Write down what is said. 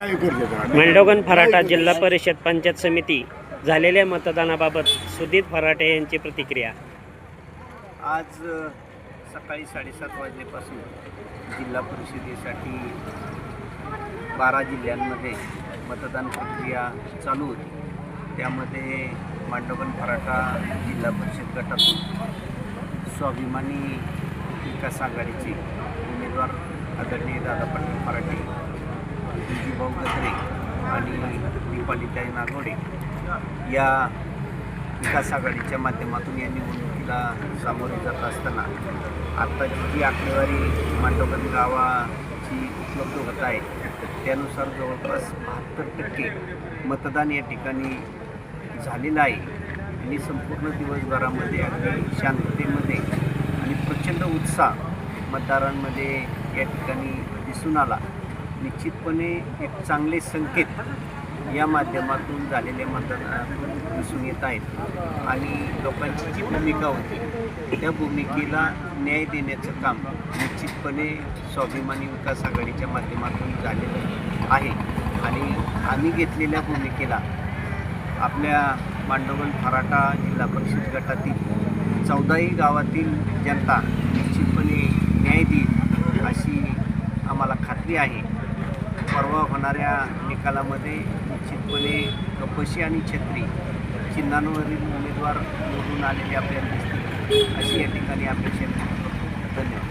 मेंढोगण फराटा जिल्हा परिषद पंचायत समिती झालेल्या मतदानाबाबत सुदीप फराटे यांची प्रतिक्रिया। आज सकाळी 7:30 वाजल्यापासून जिल्हा परिषदेसाठी 12 जिल्ह्यांमध्ये मतदान प्रक्रिया चालू होती। त्यामध्ये मेंढोगण फराटा जिल्हा परिषद गटातून स्वाभिमानी विकास आघाडीचे उमेदवार आदरणीय दादा पाटील फराटे, भाऊ गद्रे आणि दीपालीताई नागोडे या विकास आघाडीच्या माध्यमातून या निवडणुकीला सामोरे जात असताना आत्ताची जी आकडेवारी मेंढोगण गावाची उपलब्ध होत आहे त्यानुसार जवळपास 72% मतदान या ठिकाणी झालेलं आहे आणि संपूर्ण दिवसभरामध्ये अगदी शांततेमध्ये आणि प्रचंड उत्साह मतदारांमध्ये या ठिकाणी दिसून आला। निश्चितपणे एक चांगले संकेत या माध्यमातून झालेले मतदानातून दिसून येत आहेत आणि लोकांची जी भूमिका होती त्या भूमिकेला न्याय देण्याचं काम निश्चितपणे स्वाभिमानी विकास आघाडीच्या माध्यमातून झालेलं आहे आणि आम्ही घेतलेल्या भूमिकेला आपल्या मेंढोगण फराटा जिल्हा परिषद गटातील 14ही गावातील जनता निश्चितपणे न्याय देईल अशी आम्हाला खात्री आहे। परवा होणाऱ्या निकालामध्ये निश्चितपणे कपशी आणि छत्री चिन्हांवरील उमेदवार निवडून आलेले आपल्याला दिसतील अशी या ठिकाणी अपेक्षा करतो। धन्यवाद।